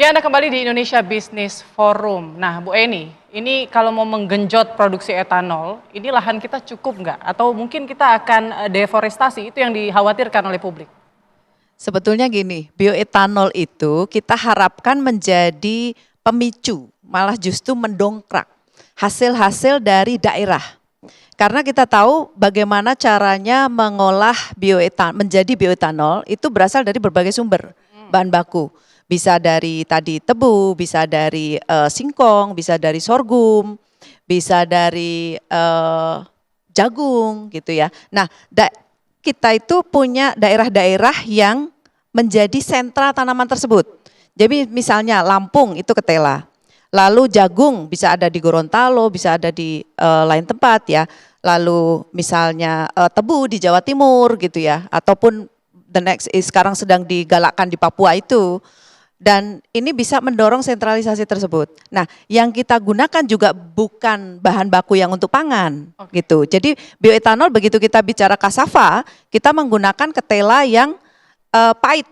Ya, Anda kembali di Indonesia Business Forum. Nah, Bu Eni, ini kalau mau menggenjot produksi etanol, ini lahan kita cukup nggak? Atau mungkin kita akan deforestasi, itu yang dikhawatirkan oleh publik? Sebetulnya gini, bioetanol itu kita harapkan menjadi pemicu, malah justru mendongkrak hasil-hasil dari daerah. Karena kita tahu bagaimana caranya mengolah bioetanol, menjadi bioetanol itu berasal dari berbagai sumber bahan baku. Bisa dari tadi tebu, bisa dari singkong, bisa dari sorghum, bisa dari jagung gitu ya. Nah, kita itu punya daerah-daerah yang menjadi sentra tanaman tersebut. Jadi misalnya Lampung itu ketela. Lalu jagung bisa ada di Gorontalo, bisa ada di lain tempat ya. Lalu misalnya tebu di Jawa Timur gitu ya. Ataupun the next is sekarang sedang digalakkan di Papua itu. Dan ini bisa mendorong sentralisasi tersebut. Nah, yang kita gunakan juga bukan bahan baku yang untuk pangan, gitu. Jadi bioetanol begitu kita bicara cassava, kita menggunakan ketela yang pahit,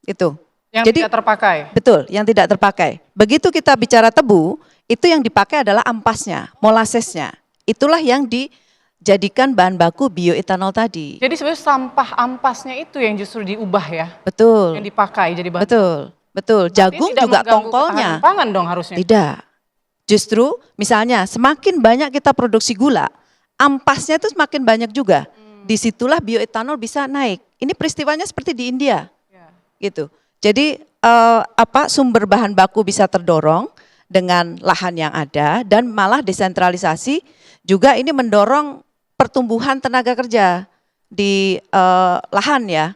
gitu. Yang Jadi, tidak terpakai? Betul, yang tidak terpakai. Begitu kita bicara tebu, itu yang dipakai adalah ampasnya, molasesnya. Itulah yang dijadikan bahan baku bioetanol tadi. Jadi sebenarnya sampah ampasnya itu yang justru diubah ya? Betul. Yang dipakai jadi bahan. Betul, jagung juga tongkolnya. Pangan dong harusnya. Tidak. Justru misalnya semakin banyak kita produksi gula, ampasnya itu semakin banyak juga. Disitulah bioetanol bisa naik. Ini peristiwanya seperti di India. Gitu. Jadi sumber bahan baku bisa terdorong dengan lahan yang ada dan malah desentralisasi juga ini mendorong pertumbuhan tenaga kerja di lahan ya.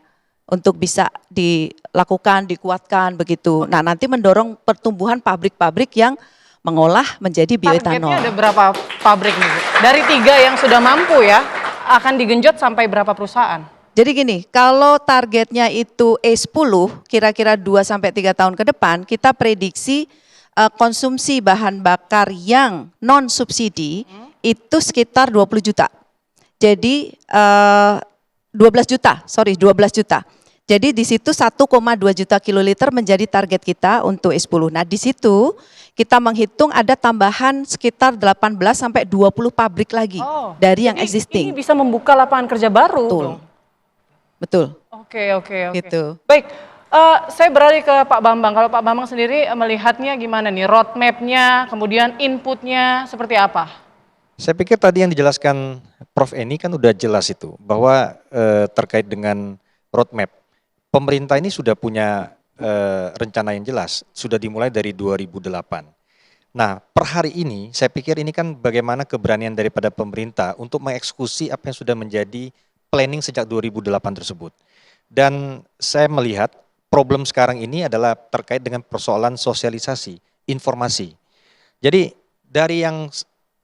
Untuk bisa dilakukan, dikuatkan begitu. Nah, nanti mendorong pertumbuhan pabrik-pabrik yang mengolah menjadi bioetanol. Targetnya ada berapa pabrik nih, Bu? Dari 3 yang sudah mampu ya, akan digenjot sampai berapa perusahaan? Jadi gini, kalau targetnya itu E10, kira-kira 2-3 tahun ke depan, kita prediksi konsumsi bahan bakar yang non subsidi itu sekitar 20 juta. Jadi 12 juta. Jadi di situ 1,2 juta kiloliter menjadi target kita untuk E10. Nah di situ kita menghitung ada tambahan sekitar 18 sampai 20 pabrik lagi dari yang existing. Ini bisa membuka lapangan kerja baru. Betul. Oke. Gitu. Baik, saya beralih ke Pak Bambang. Kalau Pak Bambang sendiri melihatnya gimana nih, roadmap-nya, kemudian inputnya seperti apa? Saya pikir tadi yang dijelaskan Prof. Eni kan udah jelas itu, bahwa terkait dengan roadmap. Pemerintah ini sudah punya rencana yang jelas, sudah dimulai dari 2008. Nah, per hari ini saya pikir ini kan bagaimana keberanian daripada pemerintah untuk mengeksekusi apa yang sudah menjadi planning sejak 2008 tersebut. Dan saya melihat problem sekarang ini adalah terkait dengan persoalan sosialisasi, informasi. Jadi dari yang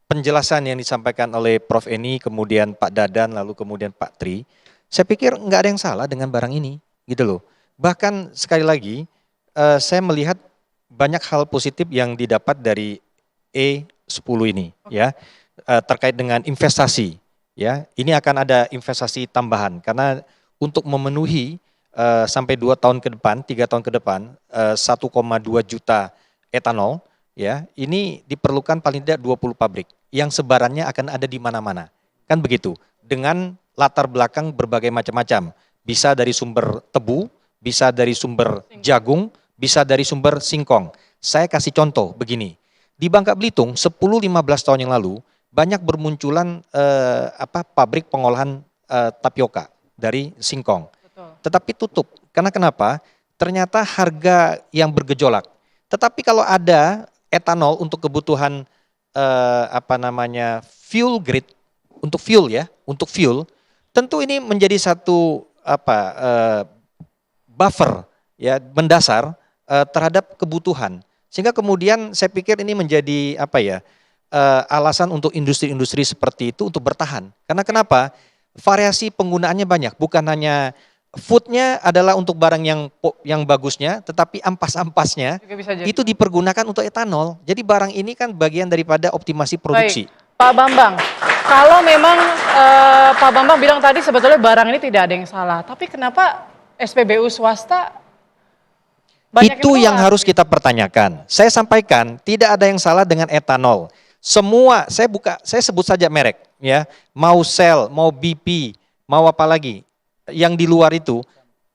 penjelasan yang disampaikan oleh Prof. Eni, kemudian Pak Dadan, lalu kemudian Pak Tri, saya pikir nggak ada yang salah dengan barang ini. Gitu loh. Bahkan sekali lagi saya melihat banyak hal positif yang didapat dari E10 ini ya, terkait dengan investasi ya. Ini akan ada investasi tambahan karena untuk memenuhi sampai 2 tahun ke depan, 3 tahun ke depan 1,2 juta etanol ya. Ini diperlukan paling tidak 20 pabrik yang sebarannya akan ada di mana-mana. Kan begitu. Dengan latar belakang berbagai macam-macam. Bisa dari sumber tebu, bisa dari sumber jagung, bisa dari sumber singkong. Saya kasih contoh begini, di Bangka Belitung 10-15 tahun yang lalu banyak bermunculan pabrik pengolahan tapioka dari singkong. Tetapi tutup, karena kenapa? Ternyata harga yang bergejolak. Tetapi kalau ada etanol untuk kebutuhan fuel grade, untuk fuel ya, untuk fuel, tentu ini menjadi satu buffer ya mendasar terhadap kebutuhan, sehingga kemudian saya pikir ini menjadi alasan untuk industri-industri seperti itu untuk bertahan. Karena kenapa? Variasi penggunaannya banyak, bukan hanya foodnya adalah untuk barang yang bagusnya, tetapi ampas-ampasnya itu dipergunakan untuk etanol. Jadi barang ini kan bagian daripada optimasi produksi. Baik. Pak Bambang, kalau memang Pak Bambang bilang tadi sebetulnya barang ini tidak ada yang salah, tapi kenapa SPBU swasta Banyak Itu yang keluar. harus kita pertanyakan. Saya sampaikan, tidak ada yang salah dengan etanol. Semua, saya sebut saja merek, ya. Mau Shell, mau BP, mau apa lagi, yang di luar itu,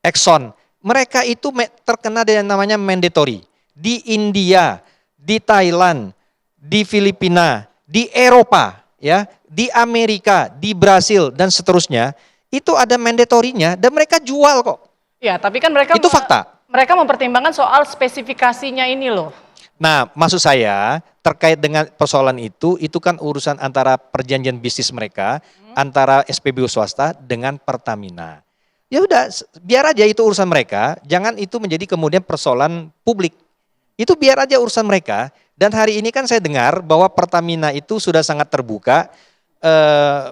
Exxon, mereka itu terkena dengan namanya mandatory. Di India, di Thailand, di Filipina, di Eropa, ya, di Amerika, di Brasil dan seterusnya, itu ada mandatorinya dan mereka jual kok. Ya, tapi kan mereka Itu fakta. mereka mempertimbangkan soal spesifikasinya ini loh. Nah, maksud saya terkait dengan persoalan itu kan urusan antara perjanjian bisnis mereka, antara SPBU swasta dengan Pertamina. Ya udah, biar aja itu urusan mereka, jangan itu menjadi kemudian persoalan publik. Itu biar aja urusan mereka. Dan hari ini kan saya dengar bahwa Pertamina itu sudah sangat terbuka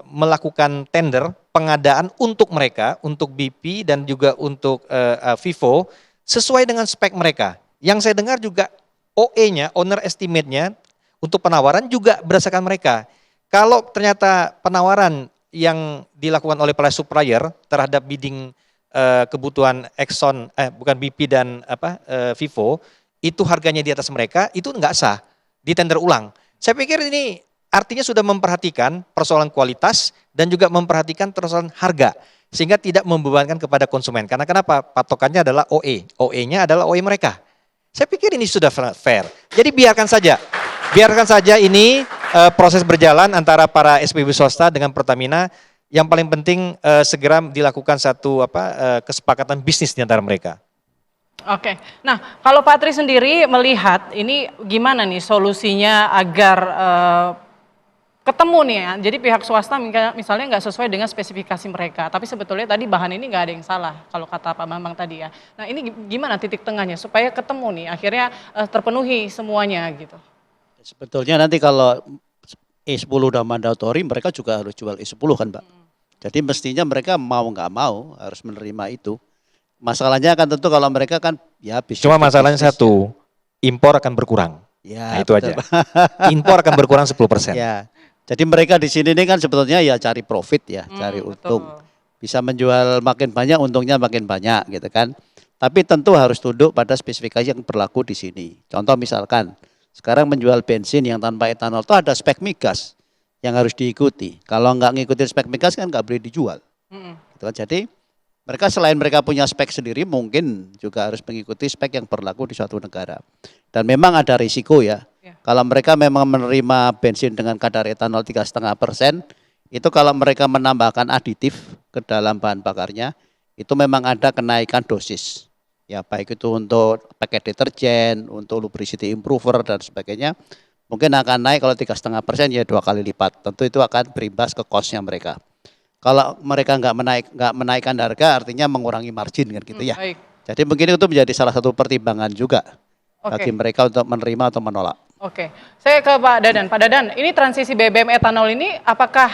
melakukan tender pengadaan untuk mereka, untuk BP dan juga untuk Vivo sesuai dengan spek mereka. Yang saya dengar juga OE-nya, owner estimate-nya untuk penawaran juga berdasarkan mereka. Kalau ternyata penawaran yang dilakukan oleh para supplier terhadap bidding kebutuhan Exxon, bukan BP dan Vivo, itu harganya di atas mereka, itu nggak sah, di tender ulang. Saya pikir ini artinya sudah memperhatikan persoalan kualitas dan juga memperhatikan persoalan harga. Sehingga tidak membebankan kepada konsumen. Karena kenapa? Patokannya adalah OE. OE-nya adalah OE mereka. Saya pikir ini sudah fair. Jadi biarkan saja. Biarkan saja ini proses berjalan antara para SPBU swasta dengan Pertamina. Yang paling penting segera dilakukan satu kesepakatan bisnis di antara mereka. Oke, nah kalau Pak Tri sendiri melihat ini gimana nih solusinya agar ketemu nih ya, jadi pihak swasta misalnya nggak sesuai dengan spesifikasi mereka, tapi sebetulnya tadi bahan ini nggak ada yang salah kalau kata Pak Bambang tadi ya. Nah ini gimana titik tengahnya supaya ketemu nih, akhirnya terpenuhi semuanya gitu. Sebetulnya nanti kalau E10 udah mandatori, mereka juga harus jual E10 kan Mbak. Jadi mestinya mereka mau nggak mau harus menerima itu. Masalahnya kan tentu kalau mereka kan ya bisnis. Cuma masalahnya satu, impor akan berkurang. Ya, nah itu betul. aja. Impor akan berkurang 10%. Ya. Jadi mereka di sini ini kan sebetulnya ya cari profit ya, cari untung. Bisa menjual makin banyak, untungnya makin banyak gitu kan. Tapi tentu harus tunduk pada spesifikasi yang berlaku di sini. Contoh misalkan, sekarang menjual bensin yang tanpa etanol itu ada spek migas yang harus diikuti. Kalau nggak ngikutin spek migas kan nggak boleh dijual. Gitu kan. Jadi mereka selain mereka punya spek sendiri, mungkin juga harus mengikuti spek yang berlaku di suatu negara. Dan memang ada risiko ya. Kalau mereka memang menerima bensin dengan kadar etanol 3,5%, itu kalau mereka menambahkan aditif ke dalam bahan bakarnya, itu memang ada kenaikan dosis. Ya baik itu untuk paket deterjen, untuk lubricity improver dan sebagainya, mungkin akan naik kalau 3,5% ya 2 kali lipat. Tentu itu akan berimbas ke cost-nya mereka. Kalau mereka nggak menaikkan harga, artinya mengurangi margin kan gitu ya. Baik. Jadi mungkin itu menjadi salah satu pertimbangan juga bagi mereka untuk menerima atau menolak. Oke, saya ke Pak Dadan. Pak Dadan, ini transisi BBM etanol ini apakah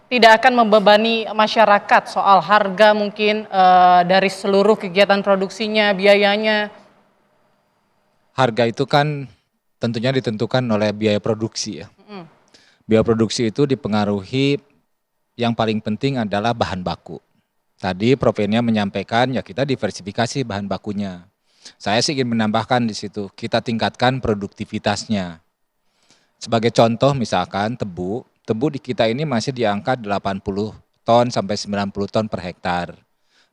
tidak akan membebani masyarakat soal harga mungkin dari seluruh kegiatan produksinya, biayanya? Harga itu kan tentunya ditentukan oleh biaya produksi ya. Biaya produksi itu dipengaruhi, yang paling penting adalah bahan baku. Tadi Prof. Enia menyampaikan ya kita diversifikasi bahan bakunya. Saya sih ingin menambahkan di situ, kita tingkatkan produktivitasnya. Sebagai contoh misalkan tebu di kita ini masih di angka 80 ton sampai 90 ton per hektar.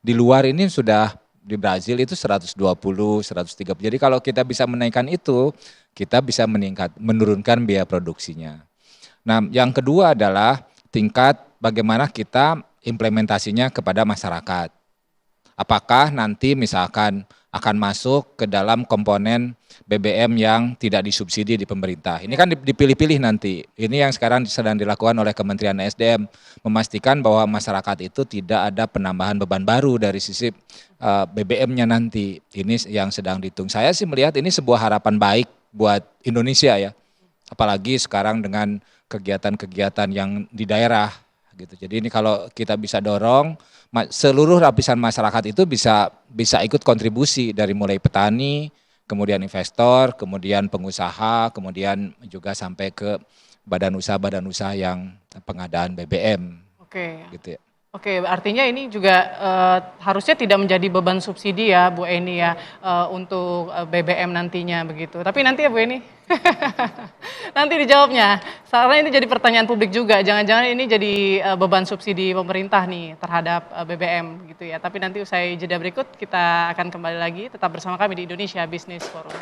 Di luar ini sudah di Brazil itu 120, 130. Jadi kalau kita bisa menaikkan itu, kita bisa menurunkan biaya produksinya. Nah, yang kedua adalah tingkat bagaimana kita implementasinya kepada masyarakat. Apakah nanti misalkan akan masuk ke dalam komponen BBM yang tidak disubsidi di pemerintah. Ini kan dipilih-pilih nanti. Ini yang sekarang sedang dilakukan oleh Kementerian SDM, memastikan bahwa masyarakat itu tidak ada penambahan beban baru dari sisi BBM-nya nanti. Ini yang sedang dihitung. Saya sih melihat ini sebuah harapan baik buat Indonesia ya. Apalagi sekarang dengan kegiatan-kegiatan yang di daerah gitu. Jadi ini kalau kita bisa dorong seluruh lapisan masyarakat itu bisa ikut kontribusi dari mulai petani, kemudian investor, kemudian pengusaha, kemudian juga sampai ke badan usaha yang pengadaan BBM. Oke. Gitu ya. Oke, artinya ini juga harusnya tidak menjadi beban subsidi ya Bu Eni ya, untuk BBM nantinya begitu. Tapi nanti ya Bu Eni, nanti dijawabnya. Karena ini jadi pertanyaan publik juga, jangan-jangan ini jadi beban subsidi pemerintah nih terhadap BBM gitu ya. Tapi nanti usai jeda berikut kita akan kembali lagi, tetap bersama kami di Indonesia Business Forum.